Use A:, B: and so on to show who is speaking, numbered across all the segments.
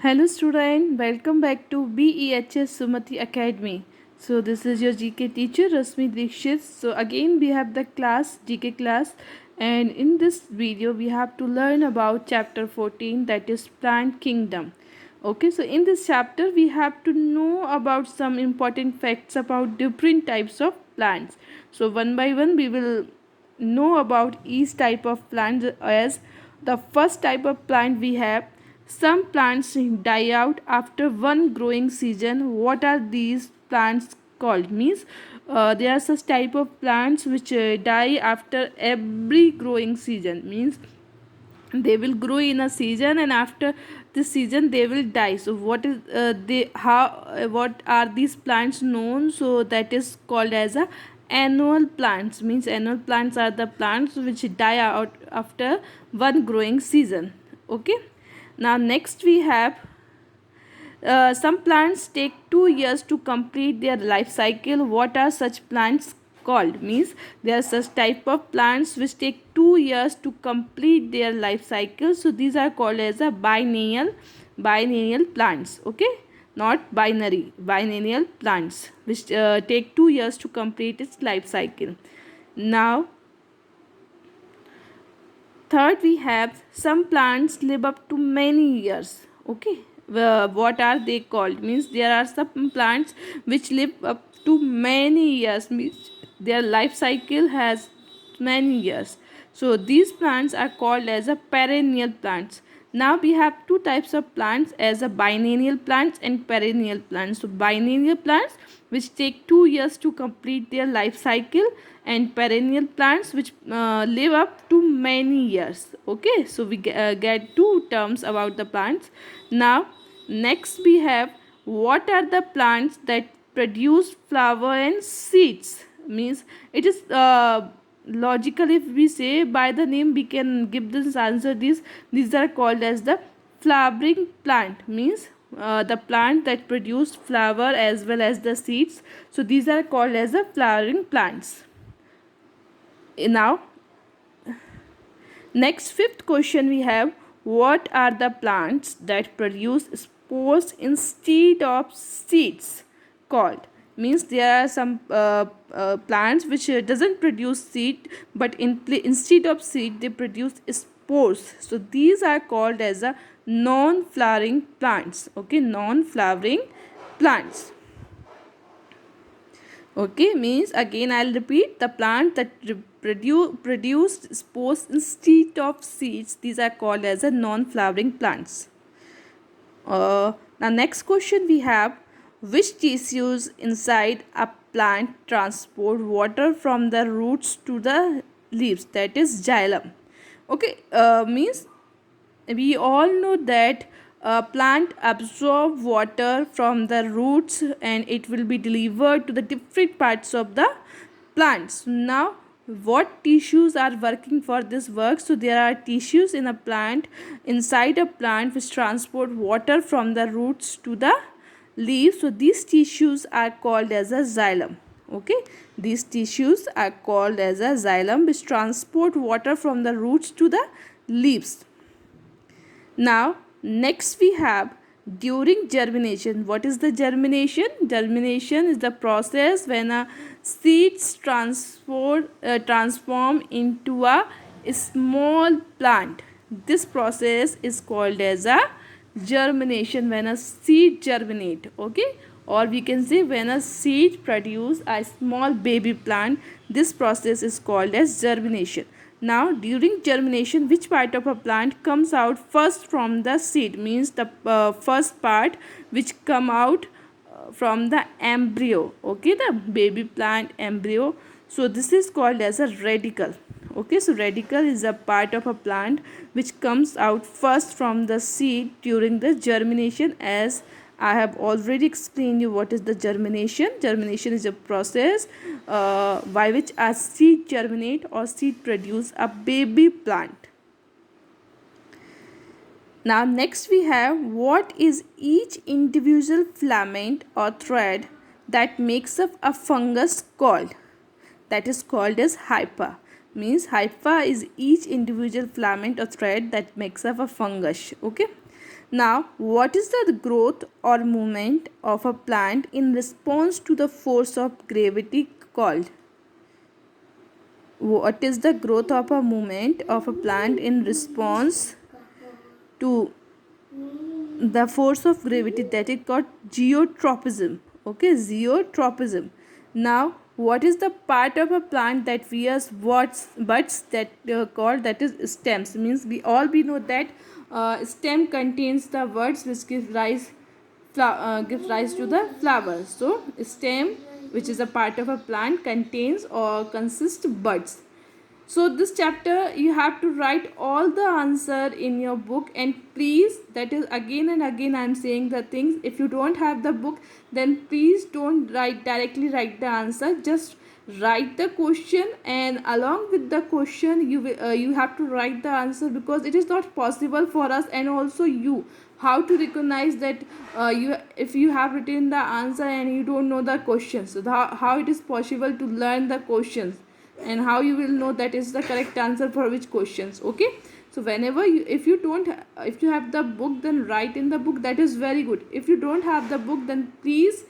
A: Hello student, welcome back to BEHS Sumati Academy. So this is your GK teacher Rasmi Dikshit. So again we have the class GK class, and in this video we have to learn about chapter 14, that is plant kingdom. Okay, so in this chapter we have to know about some important facts about different types of plants. So one by one we will know about each type of plant. As the first type of plant we have, some plants die out after one growing season. What are these plants called? Means there are such type of plants which die after every growing season. Means they will grow in a season, and after this season they will die. So what is they how what are these plants known? So that is called as a annual plants. Means annual plants are the plants which die out after one growing season. Okay, now next we have some plants take 2 years to complete their life cycle. What are such plants called? Means there are such type of plants which take 2 years to complete their life cycle. So these are called as a biennial plants. Okay, not binary, biennial plants which take 2 years to complete its life cycle. Now third we have some plants live up to many years. Okay, what are they called? Means there are some plants which live up to many years. Means their life cycle has many years. So these plants are called as a perennial plants. Now we have two types of plants, as a biennial plants and perennial plants. So biennial plants which take 2 years to complete their life cycle, and perennial plants which live up to many years. Okay, so we get two terms about the plants. Now next we have, what are the plants that produce flower and seeds? Means it is logical if we say by the name we can give this answer. These are called as the flowering plant. Means the plant that produce flower as well as the seeds. So these are called as the flowering plants. Now next fifth question we have, what are the plants that produce spores instead of seeds called? Means there are some plants which doesn't produce seed, but instead of seed they produce spores. So these are called as a non-flowering plants. Okay, non-flowering plants. Okay, means again I'll repeat, the plant that produced spores instead of seeds, these are called as a non-flowering plants. Now next question we have, which tissues inside a plant transport water from the roots to the leaves? That is xylem. Okay, means we all know that plant absorb water from the roots and it will be delivered to the different parts of the plants. Now what tissues are working for this work? So there are tissues in a plant, inside a plant, which transport water from the roots to the leaves. So these tissues are called as a xylem. Okay, these tissues are called as a xylem, which transport water from the roots to the leaves. Now next we have during germination. What is the germination? Germination is the process when a seeds transform into a small plant. This process is called as a germination, when a seed germinate. Okay, or we can say when a seed produce a small baby plant, this process is called as germination. Now during germination, which part of a plant comes out first from the seed? Means the first part which come out from the embryo. Okay, the baby plant embryo. So this is called as a radicle. Okay, so radicle is a part of a plant which comes out first from the seed during the germination. As I have already explained you what is the germination. Germination is a process by which a seed germinate or seed produce a baby plant. Now next we have, what is each individual filament or thread that makes up a fungus called? That is called as hypha. Means hypha is each individual filament or thread that makes up a fungus. Okay, Now, what is the growth or movement of a plant in response to the force of gravity called? What is the growth of a movement of a plant in response to the force of gravity, that is called geotropism? Okay, geotropism. Now, what is the part of a plant that wears buds that called, that is stems? Means we know that stem contains the buds which gives rise to the flower. So stem, which is a part of a plant, contains or consists buds. So this chapter you have to write all the answer in your book, and please, that is again and again I am saying the things, if you don't have the book, then please don't directly write the answer, just write the question, and along with the question you have to write the answer, because it is not possible for us, and also you, how to recognize that you, if you have written the answer and you don't know the questions, so how it is possible to learn the questions, and how you will know that is the correct answer for which questions. Okay, so whenever you, if you don't if you have the book, then write in the book, that is very good. If you don't have the book, then please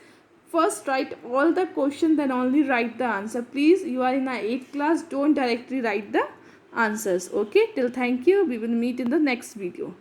A: first write all the question, then only write the answer. Please, you are in a 8th class, don't directly write the answers. Okay, till thank you, we will meet in the next video.